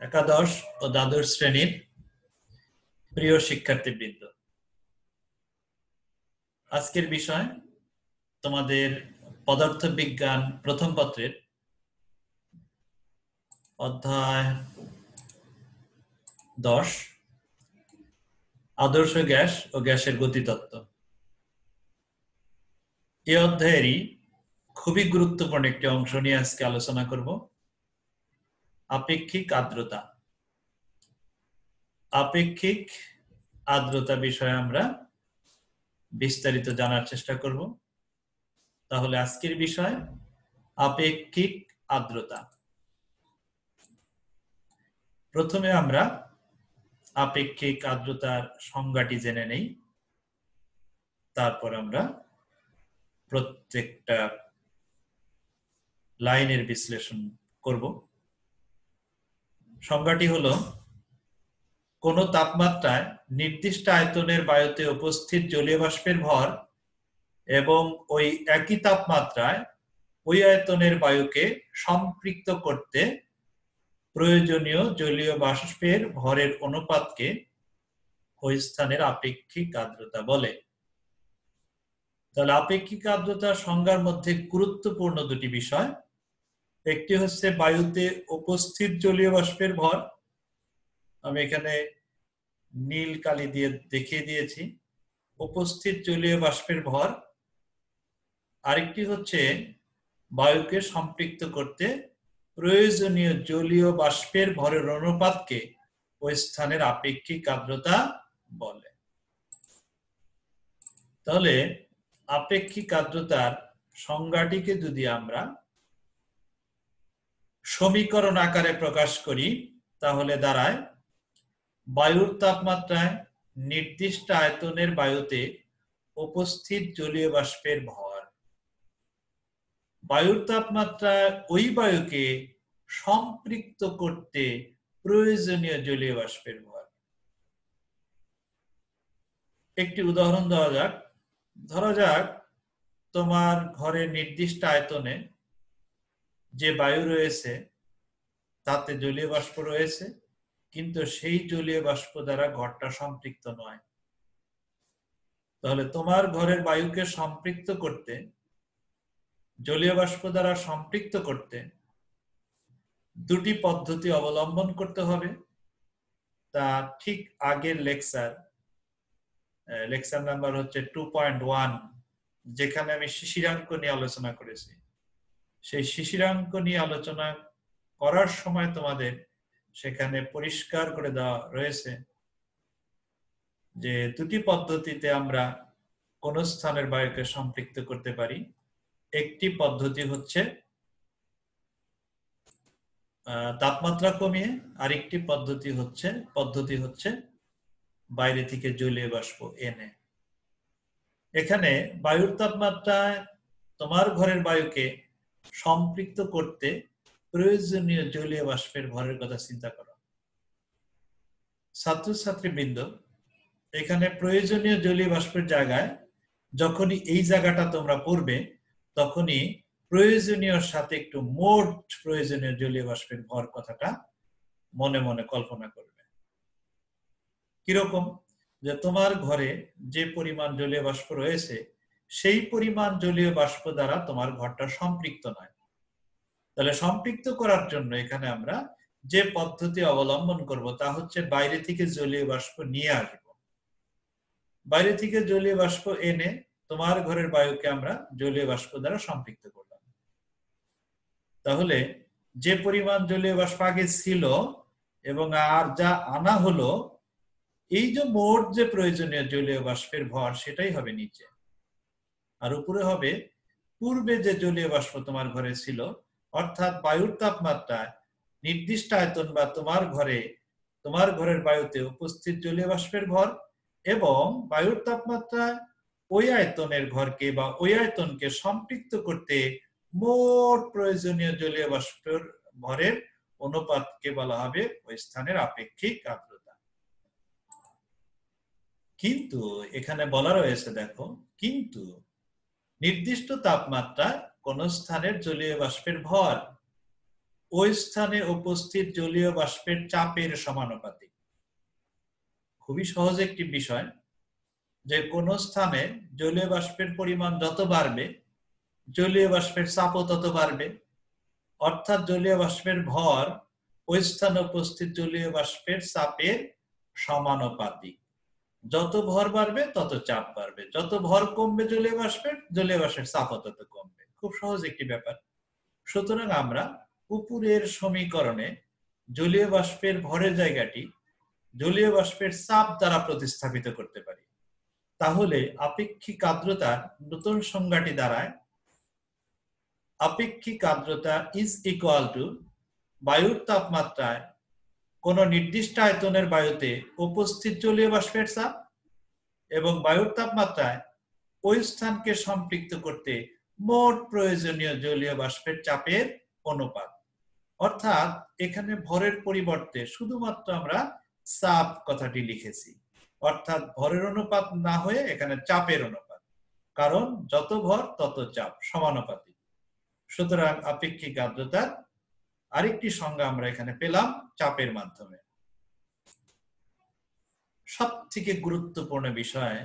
একাদশ ও দ্বাদশ শ্রেণীর প্রিয় শিক্ষার্থীবৃন্দ, আজকের বিষয় তোমাদের পদার্থবিজ্ঞান প্রথম পত্রের অধ্যায় 10 আদর্শ গ্যাস ও গ্যাসের গতিতত্ত্ব। এই অধ্যায়েরই খুবই গুরুত্বপূর্ণ একটি অংশ নিয়ে আজকে আলোচনা করব, আপেক্ষিক আর্দ্রতা। আপেক্ষিক আর্দ্রতা বিষয়ে আমরা বিস্তারিত জানার চেষ্টা করব। তাহলে আজকের বিষয় আপেক্ষিক আর্দ্রতা। প্রথমে আমরা আপেক্ষিক আর্দ্রতার সংজ্ঞাটি জেনে নেই, তারপর আমরা প্রত্যেকটা লাইনের বিশ্লেষণ করব। সংজ্ঞাটি হলো, কোন তাপমাত্রায় নির্দিষ্ট আয়তনের বায়ুতে উপস্থিত জলীয় বাষ্পের ভর এবং ওই একই তাপমাত্রায় ওই আয়তনের বায়ুকে সম্পৃক্ত করতে প্রয়োজনীয় জলীয় বাষ্পের ভরের অনুপাতকে ওই স্থানের আপেক্ষিক আর্দ্রতা বলে। তাহলে আপেক্ষিক আর্দ্রতার সংজ্ঞার মধ্যে গুরুত্বপূর্ণ দুটি বিষয়, একটি হচ্ছে বায়ুতে উপস্থিত জলীয় বাষ্পের ভর, আমি এখানে নীল কালি দিয়ে দেখিয়ে দিয়েছি উপস্থিত জলীয় বাষ্পের ভর, আরেকটি হচ্ছে বায়ুকে সম্পৃক্ত করতে প্রয়োজনীয় জলীয় বাষ্পের ভরের অনুপাতকে ওই স্থানের আপেক্ষিক আর্দ্রতা বলে। তাহলে আপেক্ষিক আর্দ্রতার সংজ্ঞাটিকে যদি আমরা সমীকরণ আকারে প্রকাশ করি তাহলে দাঁড়ায়, বায়ুর তাপমাত্রায় নির্দিষ্ট আয়তনের বায়ুতে উপস্থিত জলীয় বাষ্পের ভর, বায়ুর তাপমাত্রায় ওই বায়ুকে সম্পৃক্ত করতে প্রয়োজনীয় জলীয় বাষ্পের ভর। একটি উদাহরণ দেওয়া যাক। ধরা যাক তোমার ঘরের নির্দিষ্ট আয়তনে যে বায়ু রয়েছে তাতে জলীয় বাষ্প রয়েছে, কিন্তু সেই জলীয় বাষ্প দ্বারা ঘরটা সম্পৃক্ত নয়। তাহলে তোমার ঘরের বায়ুকে সম্পৃক্ত করতে, জলীয় বাষ্প দ্বারা সম্পৃক্ত করতে দুটি পদ্ধতি অবলম্বন করতে হবে। তা ঠিক আগের লেকচার নাম্বার হচ্ছে 2.1, যেখানে আমি শিশিরাঙ্ক নিয়ে আলোচনা করেছি। সেই শিশিরাঙ্ক নিয়ে আলোচনা করার সময় তোমাদের সেখানে পরিষ্কার করে দেওয়া রয়েছে যে দুটি পদ্ধতিতে আমরা কোন স্থানের বায়ুকে সম্পৃক্ত করতে পারি। একটি পদ্ধতি হচ্ছে তাপমাত্রা কমিয়ে, আরেকটি পদ্ধতি হচ্ছে বাইরে থেকে জলীয় বাষ্প এনে। এখানে বায়ুর তাপমাত্রায় তোমার ঘরের বায়ুকে সম্পৃক্ত করতে প্রয়োজনীয় জলীয় বাষ্পের ভরের কথা চিন্তা করো। ছাত্রছাত্রীবৃন্দ, এখানে প্রয়োজনীয় জলীয় বাষ্পের জায়গায় যখনই এই জায়গাটা তোমরা পড়বে তখনই প্রয়োজনীয়র সাথে একটু মোট প্রয়োজনীয় জলীয় বাষ্পের ভর কথাটা মনে মনে কল্পনা করবে। কিরকম? যে তোমার ঘরে যে পরিমাণ জলীয় বাষ্প রয়েছে সেই পরিমাণ জলীয় বাষ্প দ্বারা তোমার ঘরটা সম্পৃক্ত নয়। তাহলে সম্পৃক্ত করার জন্য এখানে আমরা যে পদ্ধতি অবলম্বন করব তা হচ্ছে বাইরে থেকে জলীয় বাষ্প নিয়ে আসব। বাইরে থেকে জলীয় বাষ্প এনে তোমার ঘরের বায়ুকে আমরা জলীয় বাষ্প দ্বারা সম্পৃক্ত করলাম। তাহলে যে পরিমাণ জলীয় বাষ্প আগে ছিল এবং আর যা আনা হলো, এই যে মোট যে প্রয়োজনীয় জলীয় বাষ্পের ভর সেটাই হবে নিচে, আর উপরে হবে পূর্বে যে জলীয় বাষ্প তোমার ঘরে ছিল, অর্থাৎ বায়ুর তাপমাত্রায় নির্দিষ্ট আয়তন বা তোমার ঘরের বায়ুতে উপস্থিত জলীয় বাষ্পের ভর এবং বায়ুর তাপমাত্রায় ওই আয়তনের ঘরকে বা ওই আয়তনকে সম্পৃক্ত করতে মোট প্রয়োজনীয় জলীয় বাষ্পের ভরের অনুপাতকে বলা হবে ওই স্থানের আপেক্ষিক আর্দ্রতা। কিন্তু এখানে বলা রয়েছে, দেখো, কিন্তু নির্দিষ্ট তাপমাত্রায় কোন স্থানের জলীয় বাষ্পের ভর ওই স্থানে উপস্থিত জলীয় বাষ্পের চাপের সমানুপাতিক। খুবই সহজ একটি বিষয় যে কোন স্থানে জলীয় বাষ্পের পরিমাণ যত বাড়বে জলীয় বাষ্পের চাপও তত বাড়বে, অর্থাৎ জলীয় বাষ্পের ভর ওই স্থানে উপস্থিত জলীয় বাষ্পের চাপের সমানুপাতিক। যত ভর বাড়বে তত চাপ বাড়বে, যত ভর কমবে জলীয় বাষ্পের চাপও তত কমবে। খুব সহজ একটি ব্যাপার। সুতরাং আমরা উপরের সমীকরণে জলীয় বাষ্পের ভরের জায়গাটি জলীয় বাষ্পের চাপ দ্বারা প্রতিস্থাপিত করতে পারি। তাহলে আপেক্ষিক আর্দ্রতার নতুন সংজ্ঞাটি দাঁড়ায় আপেক্ষিক আর্দ্রতা ইজ ইকুয়াল টু বায়ুর তাপমাত্রায় কোন নির্দিষ্ট আয়তনের বায়ুতে উপস্থিত জলীয় বাষ্পের চাপ এবং বায়ুর তাপমাত্রায় ওই স্থানকে সম্পৃক্ত করতে মোট প্রয়োজনীয় জলীয় বাষ্পের চাপের অনুপাত। অর্থাৎ এখানে ভরের পরিবর্তে শুধুমাত্র আমরা চাপ কথাটি লিখেছি, অর্থাৎ ভরের অনুপাত না হয়ে এখানে চাপের অনুপাত, কারণ যত ভর তত চাপ সমানুপাতিক। সুতরাং আপেক্ষিক আর্দ্রতার আরেকটি সংজ্ঞা আমরা এখানে পেলাম চাপের মাধ্যমে। সবথেকে গুরুত্বপূর্ণ বিষয়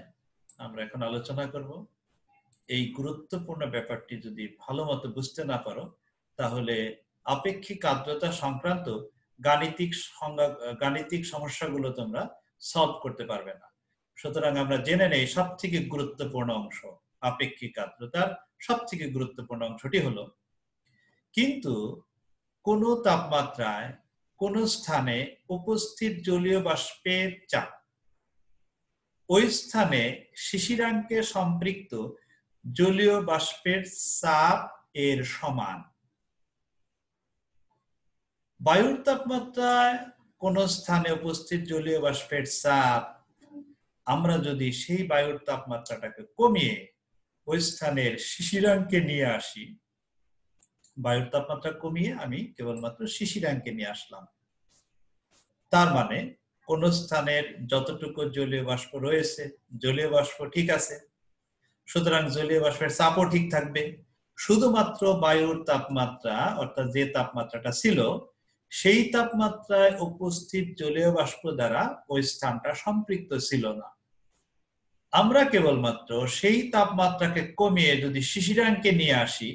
আমরা এখন আলোচনা করব। এই গুরুত্বপূর্ণ ব্যাপারটি যদি ভালো মতো বুঝতে না পারো তাহলে আপেক্ষিক আর্দ্রতা সংক্রান্ত গাণিতিক সমস্যাগুলো তোমরা সলভ করতে পারবে না। সুতরাং আমরা জেনে নেই সবথেকে গুরুত্বপূর্ণ অংশ। আপেক্ষিক আর্দ্রতার সবথেকে গুরুত্বপূর্ণ অংশটি হলো, কিন্তু কোন তাপমাত্রায় কোন স্থানে উপস্থিত জলীয় বাষ্পের চাপ ওই স্থানে শিশিরাঙ্কে সম্পৃক্ত জলীয় বাষ্পের চাপ এর সমান। বায়ুর তাপমাত্রায় কোন স্থানে উপস্থিত জলীয় বাষ্পের চাপ আমরা যদি সেই বায়ুর তাপমাত্রাটাকে কমিয়ে ওই স্থানের শিশিরাঙ্কে নিয়ে আসি, বায়ুর তাপমাত্রা কমিয়ে আমি কেবলমাত্র শিশিরাঙ্কে নিয়ে আসলাম, তার মানে কোন স্থানের যতটুকু জলীয় বাষ্প রয়েছে জলীয় বাষ্প ঠিক আছে, সুতরাং জলীয় বাষ্পের চাপও ঠিক থাকবে। শুধুমাত্র বায়ুর তাপমাত্রা অর্থাৎ যে তাপমাত্রাটা ছিল সেই তাপমাত্রায় উপস্থিত জলীয় বাষ্প দ্বারা ওই স্থানটা সম্পৃক্ত ছিল না। আমরা কেবলমাত্র সেই তাপমাত্রাকে কমিয়ে যদি শিশিরাঙ্কে নিয়ে আসি,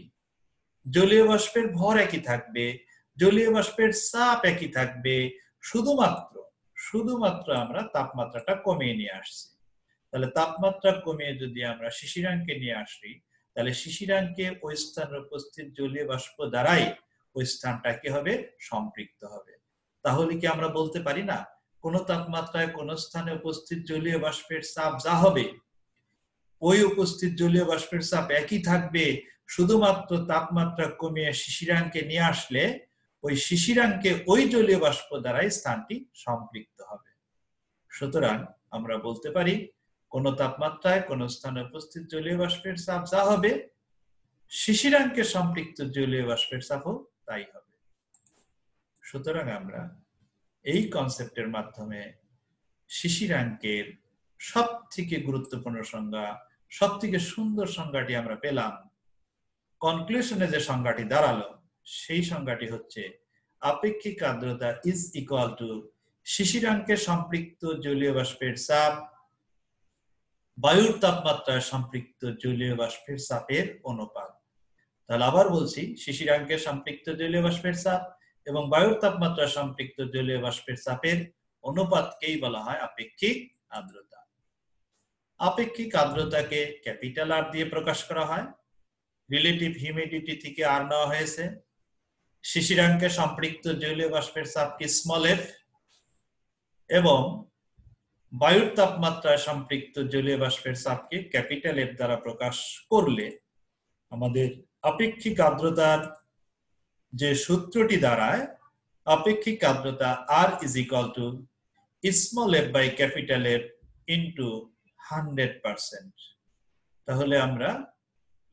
জলীয় বাষ্পের ভর একই থাকবে, জলীয় বাষ্পের চাপ একই থাকবে, শুধুমাত্র আমরা তাপমাত্রাটা কমিয়ে নিয়ে আসছি। তাহলে তাপমাত্রা কমিয়ে যদি আমরা শিশিরাঙ্কে নিয়ে আসি তাহলে শিশিরাঙ্কে ওই স্থানে উপস্থিত জলীয় বাষ্প দ্বারাই ওই স্থানটা কি হবে সম্পৃক্ত হবে। তাহলে কি আমরা বলতে পারি না কোন তাপমাত্রায় কোন স্থানে উপস্থিত জলীয় বাষ্পের চাপ যা হবে ওই উপস্থিত জলীয় বাষ্পের চাপ একই থাকবে, শুধুমাত্র তাপমাত্রা কমিয়ে শিশিরাঙ্কে নিয়ে আসলে ওই শিশিরাঙ্কে ওই জলীয় বাষ্প দ্বারাই স্থানটি সম্পৃক্ত হবে। সুতরাং আমরা বলতে পারি কোন তাপমাত্রায় কোন স্থানে উপস্থিত জলীয় বাষ্পের চাপ যা হবে শিশিরাঙ্কে সম্পৃক্ত জলীয় বাষ্পের চাপও তাই হবে। সুতরাং আমরা এই কনসেপ্টের মাধ্যমে শিশিরাঙ্কের সবথেকে গুরুত্বপূর্ণ সংজ্ঞা, সবথেকে সুন্দর সংজ্ঞাটি আমরা পেলাম। কনক্লুশনে যে সংজ্ঞাটি দাঁড়ালো সেই সংজ্ঞাটি হচ্ছে আপেক্ষিক আর্দ্রতা ইজ ইকুয়াল টু শিশিরাঙ্কে সম্পৃক্ত জলীয় বাষ্পের চাপ বায়ুর তাপমাত্রায় সম্পৃক্ত জলীয় বাষ্পের চাপের অনুপাত। তাহলে আবার বলছি, শিশিরাঙ্কে সম্পৃক্ত জলীয় বাষ্পের চাপ এবং বায়ুর তাপমাত্রায় সম্পৃক্ত জলীয় বাষ্পের চাপের অনুপাতকেই বলা হয় আপেক্ষিক আর্দ্রতা। আপেক্ষিক আর্দ্রতাকে ক্যাপিটাল আর দিয়ে প্রকাশ করা হয়। রিলেটিভ হিউমিডিটি থেকে আর নেওয়া হয়েছে। শিশিরাঙ্কে সম্পৃক্ত জলীয় বাষ্পের চাপকে স্মল এফ এবং বায়ুর তাপমাত্রায় সম্পৃক্ত জলীয় বাষ্পের চাপকে ক্যাপিটাল এফ দ্বারা প্রকাশ করলে আমাদের আপেক্ষিক আর্দ্রতার যে সূত্রটি দাঁড়ায় আপেক্ষিক আর্দ্রতা R is equal to small f by capital F into 100%। তাহলে আমরা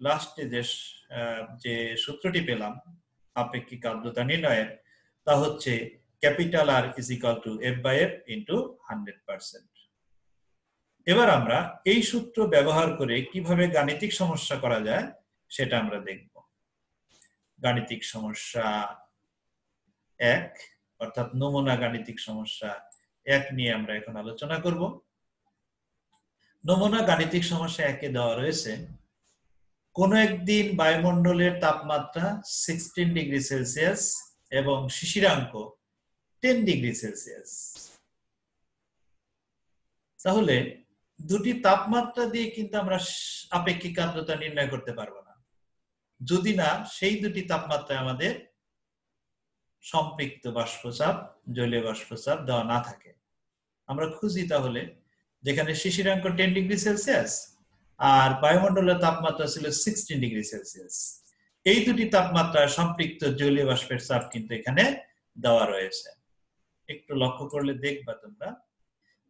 লাস্টে যে সূত্রটি পেলাম আপেক্ষিক আর্দ্রতা নির্ণয়ের তা হচ্ছে capital R is equal to F by F into 100%। এবার আমরা এই সূত্র ব্যবহার করে কিভাবে গাণিতিক সমস্যা করা যায় সেটা আমরা দেখব। গাণিতিক সমস্যা এক, অর্থাৎ নমুনা গাণিতিক সমস্যা 1 নিয়ে আমরা এখন আলোচনা করব। নমুনা গাণিতিক সমস্যা 1-এ দেওয়া রয়েছে কোন একদিন বায়ুমণ্ডলের তাপমাত্রা 16 ডিগ্রি সেলসিয়াস এবং শিশিরাঙ্ক 10 ডিগ্রি সেলসিয়াস। তাহলে দুটি তাপমাত্রা দিয়ে কিন্তু আমরা আপেক্ষিক আর্দ্রতা নির্ণয় করতে পারবো না যদি না সেই দুটি তাপমাত্রায় আমাদের সম্পৃক্ত বাষ্পচাপ, জলীয় বাষ্পচাপ দেওয়া না থাকে। আমরা খুঁজি তাহলে যেখানে শিশিরাঙ্ক 10 ডিগ্রি সেলসিয়াস আর বায়ুমণ্ডলের তাপমাত্রা ছিল 16 ডিগ্রি সেলসিয়াস। এই দুটি তাপমাত্রায় সম্পৃক্ত জলীয় বাষ্পের চাপ কিন্তু এখানে দেওয়া রয়েছে। একটু লক্ষ্য করলে দেখবা তোমরা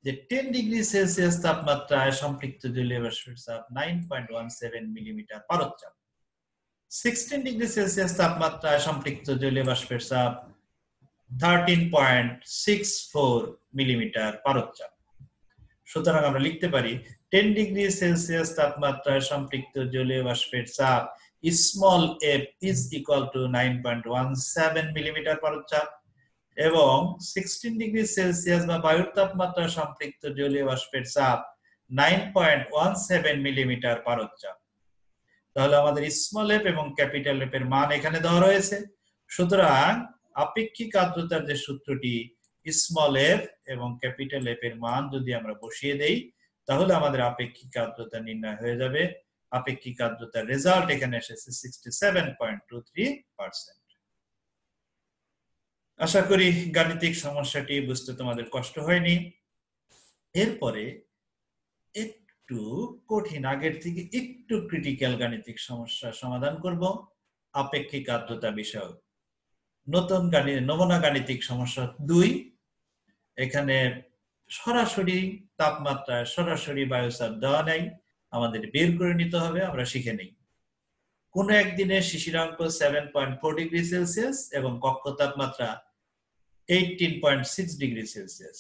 যে 10 ডিগ্রি সেলসিয়াস তাপমাত্রায় সম্পৃক্ত জলীয় বাষ্পের চাপ 9.17 মিলিমিটার পারদচাপ। 16 ডিগ্রি সেলসিয়াস তাপমাত্রায় সম্পৃক্ত জলীয় বাষ্পের চাপ 13.64 মিলিমিটার পারদচাপ। সুতরাং আমরা লিখতে পারি 10 ডিগ্রি সেলসিয়াস তাপমাত্রায় সম্পৃক্ত জলীয় বাষ্পের চাপ small f is equal to 9.17 millimetre পারদচাপ এবং 16 ডিগ্রি সেলসিয়াস বা বায়ুর তাপমাত্রায় সম্পৃক্ত জলীয় বাষ্পের চাপ 9.17 মিলিমিটার পারদচাপ। তাহলে আমাদের স্মল f এবং ক্যাপিটাল f এর মান এখানে দেওয়া রয়েছে। সুতরাং আপেক্ষিক আর্দ্রতার যে সূত্রটি স্মল f এবং ক্যাপিটাল f এর মান যদি আমরা বসিয়ে দেই তাহলে আমাদের আপেক্ষিক আর্দ্রতা নির্ণয় হয়ে যাবে। আপেক্ষিক আর্দ্রতার রেজাল্ট এখানে এসেছে 67.23%। আশা করি গাণিতিক সমস্যাটি বুঝতে তোমাদের কষ্ট হয়নি। এরপরে একটু কঠিন, আগের থেকে একটু ক্রিটিক্যাল গাণিতিক সমস্যা সমাধান করব আপেক্ষিক আর্দ্রতা বিষয়ক। নতুন নমুনা গাণিতিক সমস্যা 2। এখানে সরাসরি তাপমাত্রায় সরাসরি বায়ুচাপ দেওয়া নাই, আমাদের বের করে নিতে হবে। আমরা শিখে নেই। কোন একদিনে শিশিরাঙ্ক 7.4 ডিগ্রি সেলসিয়াস এবং কক্ষ তাপমাত্রা 18.6 ডিগ্রি সেলসিয়াস।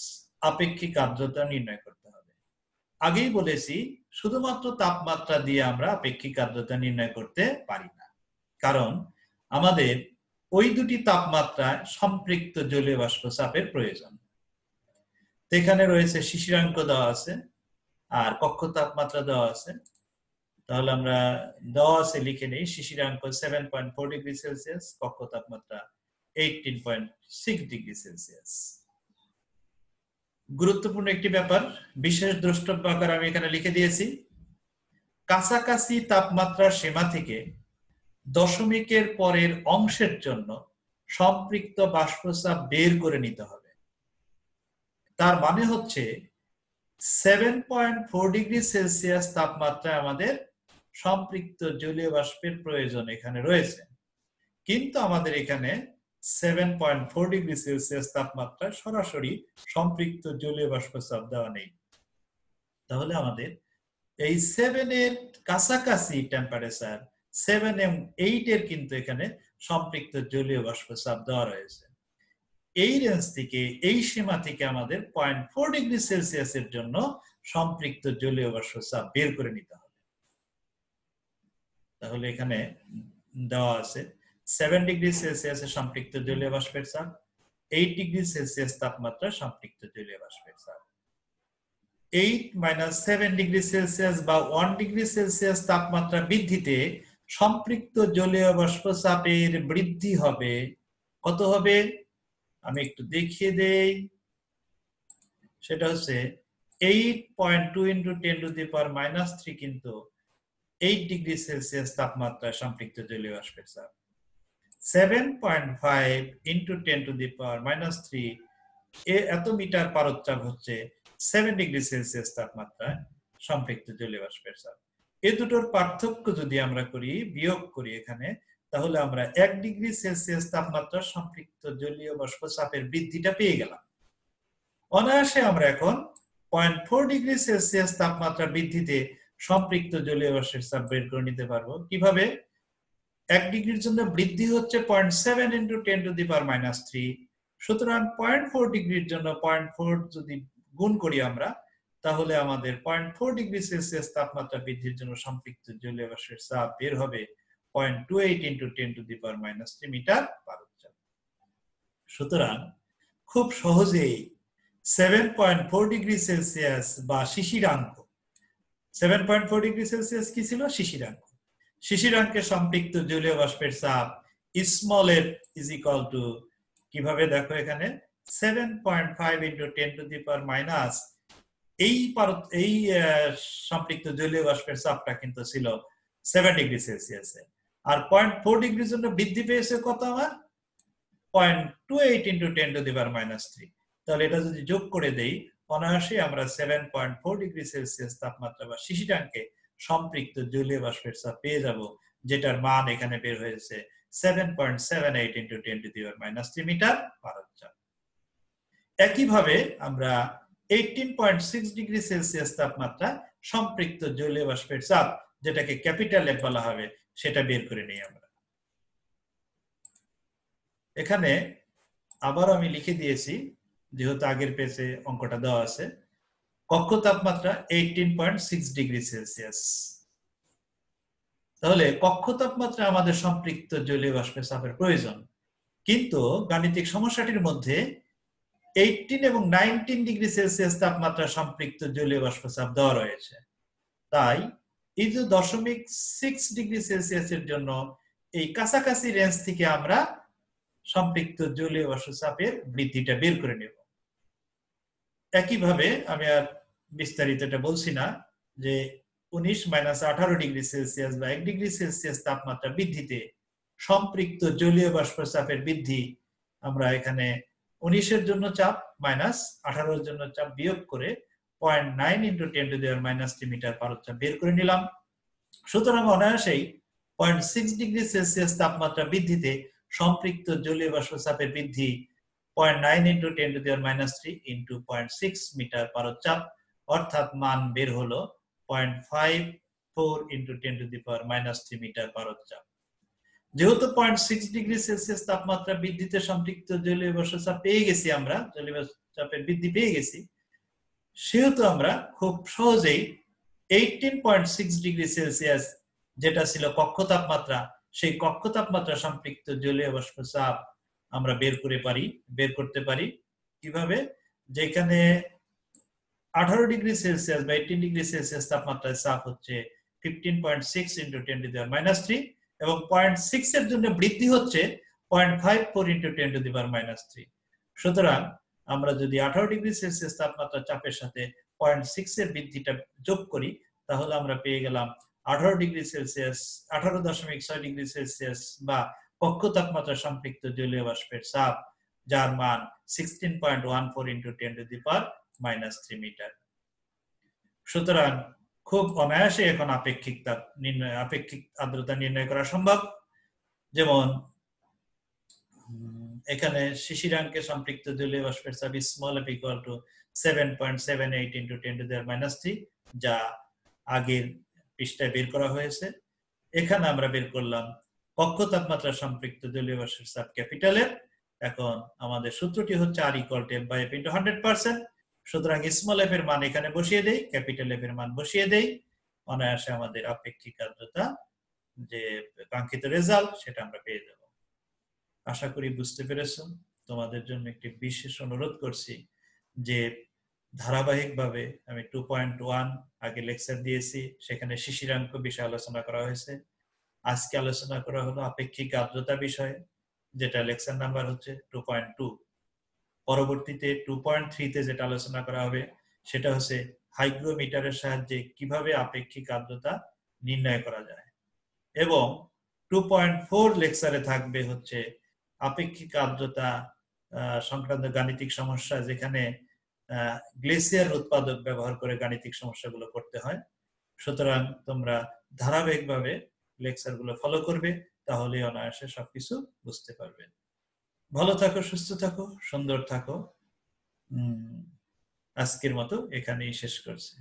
আপেক্ষিক আর্দ্রতা নির্ণয় করতে হবে। আগেই বলেছি শুধুমাত্র তাপমাত্রা দিয়ে আমরা আপেক্ষিক আর্দ্রতা নির্ণয় করতে পারি না, কারণ আমাদের ওই দুটি তাপমাত্রায় সম্পৃক্ত জলীয় বাষ্প চাপের প্রয়োজন। এখানে রয়েছে শিশিরাঙ্ক দেওয়া আছে আর কক্ষ তাপমাত্রা দেওয়া আছে। তাহলে আমরা দেওয়া আছে লিখে নেই শিশিরাঙ্ক 7.4 ডিগ্রি সেলসিয়াস, কক্ষ তাপমাত্রা 18.6 ডিগ্রি সেলসিয়াস। গুরুত্বপূর্ণ একটি ব্যাপার, বিশেষ দ্রষ্টব্য আকার আমি এখানে লিখে দিয়েছি। কাছাকাছি তাপমাত্রার সীমা থেকে দশমিকের পরের অংশের জন্য সম্পৃক্ত বাষ্পচাপ বের করে নিতে হবে। তার মানে হচ্ছে 7.4 ডিগ্রি সেলসিয়াস তাপমাত্রায় আমাদের সম্পৃক্ত জলীয় বাষ্পের প্রয়োজন এখানে রয়েছে, কিন্তু আমাদের এখানে 7.4 ডিগ্রি সেলসিয়াস তাপমাত্রায় সরাসরি সম্পৃক্ত জলীয় বাষ্পচাপ দেওয়া নেই। তাহলে আমাদের এই 7 এর কাছাকাছি টেম্পারেচার 7 এবং 8 এর কিন্তু এখানে সম্পৃক্ত জলীয় বাষ্পচাপ দেওয়া রয়েছে। এই রেঞ্জ থেকে, এই সীমা থেকে আমাদের 0.4 ডিগ্রি সেলসিয়াসের জন্য সম্পৃক্ত জলীয় বাষ্পচাপ বের করে নিতে হবে। তাহলে এখানে দেওয়া আছে 7 ডিগ্রি সেলসিয়াসে সম্পৃক্ত জলীয় বাষ্পের চাপ, 8 ডিগ্রি সেলসিয়াস তাপমাত্রা সম্পৃক্ত জলীয় বাষ্পের চাপ। 8 - 7 ডিগ্রি সেলসিয়াস বা 1 ডিগ্রি সেলসিয়াস তাপমাত্রা বৃদ্ধিতে সম্পৃক্ত জলীয় বাষ্প চাপের বৃদ্ধি হবে। কত হবে আমি একটু দেখিয়ে দেই। সেটা হচ্ছে 8.2 × 10⁻³ কিন্তু 8 ডিগ্রি সেলসিয়াস তাপমাত্রায় সম্পৃক্ত জলীয় বাষ্পের চাপ। 7.5 × 10⁻³ এত মিটার পারদচাপ হচ্ছে 7 ডিগ্রি সেলসিয়াস তাপমাত্রায় সম্পৃক্ত জলীয় বাষ্পের চাপ। এই দুটোর পার্থক্য যদি আমরা করি, বিয়োগ করি এখানে, তাহলে আমরা 1 ডিগ্রি সেলসিয়াস তাপমাত্রা সম্পৃক্ত জলীয় বাষ্প চাপের বৃদ্ধিটা পেয়ে গেলাম। অনায়াসে আমরা এখন 0.4 ডিগ্রি সেলসিয়াস তাপমাত্রা বৃদ্ধিতে সম্পৃক্ত জলীয় বাষ্পের চাপ বের করে নিতে পারবো। কিভাবে? 1 ডিগ্রির জন্য বৃদ্ধি হচ্ছে 0.7 × 10⁻³ সুতরাং 0.4 ডিগ্রির জন্য 0.4 যদি গুণ করি আমরা, তাহলে আমাদের 0.4 ডিগ্রি সেলসিয়াস তাপমাত্রা বৃদ্ধির জন্য সম্পৃক্ত জলীয় বাষ্পের চাপ বের হবে 0.28 × 10⁻³ মিটার পারদচাপ। সুতরাং খুব সহজেই 7.4 ডিগ্রি সেলসিয়াস বা শিশিরাঙ্ক, 7.4 ডিগ্রি সেলসিয়াস কি ছিল? শিশিরাঙ্ক। শিশিরাঙ্কে সম্পৃক্ত জলীয় বাষ্পের চাপ small F is equal two, কিভাবে দেখো এখানে 7.5 into 10 to the power minus, এই সম্পৃক্ত জলীয় বাষ্পের চাপটা কিন্তু ছিল 7 ডিগ্রি সেলসিয়াসে, আর 0.4 ডিগ্রির জন্য বৃদ্ধি পেয়েছে কত? আমার 0.28 into 10 to the power minus 3। তাহলে এটা যদি যোগ করে দেই, অনায়াসে আমরা 7.4 ডিগ্রি সেলসিয়াস তাপমাত্রা বা শিশিরাঙ্কে সম্পৃক্ত জলীয় বাষ্পের চাপ পেয়ে যাব, যেটার মান এখানে বের হয়েছে 7.78 into 10 to the power minus 3 metre পারদ চাপ। একইভাবে আমরা 18.6 ডিগ্রি সেলসিয়াস তাপমাত্রা সম্পৃক্ত জলীয় বাষ্পের চাপ, যেটাকে ক্যাপিটাল এফ বলা হবে, সেটা বের করে নিই আমরা। এখানে আবার আমি লিখে দিয়েছি, যেহেতু আগের পেজে অঙ্কটা দেওয়া আছে, কক্ষ তাপমাত্রা 18.6 ডিগ্রি সেলসিয়াস। তাহলে কক্ষ তাপমাত্রা আমাদের সম্পৃক্ত জলীয় বাষ্পের চাপের প্রয়োজন, কিন্তু গাণিতিক সমস্যাটির মধ্যে 18 এবং 19 ডিগ্রি সেলসিয়াস তাপমাত্রা সম্পৃক্ত জলীয় বাষ্প চাপ দেওয়া রয়েছে। তাই এই যে 0.6 ডিগ্রি সেলসিয়াসের জন্য এই কাছাকাছি রেঞ্জ থেকে আমরা সম্পৃক্ত জলীয় বাষ্প চাপের বৃদ্ধিটা বের করে নেব। একইভাবে আমি আর বিস্তারিত এটা বলছি না, যে 19-18 ডিগ্রি সেলসিয়াস বা 1 ডিগ্রি সেলসিয়াস তাপমাত্রা বৃদ্ধিতে সম্পৃক্ত জলীয় বাষ্প চাপের বৃদ্ধি আমরা এখানে 19 এর জন্য চাপ মাইনাস 18 এর জন্য চাপ বিয়োগ করে 0.9 into 10 to the power minus 3 metre পারদ চাপ বের করে নিলাম। সুতরাং অনায়াসেই 0.6 ডিগ্রি সেলসিয়াস তাপমাত্রা বৃদ্ধিতে সম্পৃক্ত জলীয় বাষ্প চাপের বৃদ্ধি 0.9 into 10 to the power minus 3 into 0.6 metre পারদ চাপ, অর্থাৎ মান বের হলো 0.54 into 10 to the power minus 3 metre পারদ চাপ। যেহেতু 0.6 ডিগ্রি সেলসিয়াস তাপমাত্রা বৃদ্ধিতে সম্পৃক্ত জলীয় বাষ্প চাপ পেয়ে গেছি, আমরা জলীয় বাষ্প চাপের বৃদ্ধি পেয়ে গেছি, সেহেতু আমরা খুব সহজেই 18.6 ডিগ্রি সেলসিয়াস যেটা ছিল কক্ষ তাপমাত্রা, সেই কক্ষ তাপমাত্রা সম্পৃক্ত জলীয় বাষ্প চাপ আমরা বের করতে পারি। কিভাবে? যেখানে 18 ডিগ্রি সেলসিয়াস বা 18 ডিগ্রি সেলসিয়াস তাপমাত্রায় চাপ হচ্ছে 15.6 into 10 to the power minus 3 এবং 0.6 এর জন্য বৃদ্ধি হচ্ছে 0.54 into 10 to the power minus 3। সুতরাং আমরা যদি 18 ডিগ্রি সেলসিয়াস তাপমাত্রা চাপের সাথে 0.6 এর বৃদ্ধিটা যোগ করি, তাহলে আমরা পেয়ে গেলাম 18 ডিগ্রি সেলসিয়াস 18.6 ডিগ্রি সেলসিয়াস বা কক্ষ তাপমাত্রা সম্পৃক্ত জলীয় বাষ্পের চাপ, যার মান 16.14 into 10 to the power minus 3 metre. সুতরাং খুব অনায়াসে এখন আপেক্ষিক আর্দ্রতা নির্ণয় করা সম্ভব। যেমন এখানে শিশিরাঙ্কে সম্পৃক্ত জলীয় বাষ্পের চাপ small F equal to 7.78 into 10 to the power minus 3, যা আগের পৃষ্ঠায় বের করা হয়েছে। এখানে আমরা বের করলাম কক্ষ তাপমাত্রা সম্পৃক্ত জলীয় বাষ্পের চাপ ক্যাপিটাল এফ। এখন আমাদের সূত্রটি হচ্ছে R equal to F by F into 100%। সুতরাং স্মল এফ এর মান এখানে বসিয়ে দেই, ক্যাপিটাল এফ এর মান বসিয়ে দেই, অনায়াসে আমাদের আপেক্ষিক আর্দ্রতা যে কাঙ্ক্ষিত রেজাল্ট সেটা আমরা পেয়ে যাব। আশা করি বুঝতে পেরেছো। তোমাদের জন্য একটি বিশেষ অনুরোধ করছি যে ধারাবাহিকভাবে আমি 2.1 আগে লেকচার দিয়েছি, সেখানে শিশিরাঙ্ক বিষয়ে আলোচনা করা হয়েছে। আজকে আলোচনা করা হলো আপেক্ষিক আর্দ্রতা বিষয়ে, যেটা লেকচার নাম্বার হচ্ছে 2.2। পরবর্তীতে 2.3 তে যেটা আলোচনা করা হবে সেটা হচ্ছে হাইগ্রোমিটারের সাহায্যে কিভাবে আপেক্ষিক আর্দ্রতা নির্ণয় করা যায়, এবং 2.4 লেকচারে থাকবে হচ্ছে আপেক্ষিক আর্দ্রতা সংক্রান্ত গাণিতিক সমস্যা, যেখানে গ্লেসিয়ার উৎপাদক ব্যবহার করে গাণিতিক সমস্যাগুলো করতে হয়। সুতরাং তোমরা ধারাবাহিকভাবে লেকচারগুলো ফলো করবে, তাহলে অনায়াসে সবকিছু বুঝতে পারবে। ভালো থাকো, সুস্থ থাকো, সুন্দর থাকো। আজকের মতো এখানেই শেষ করছি।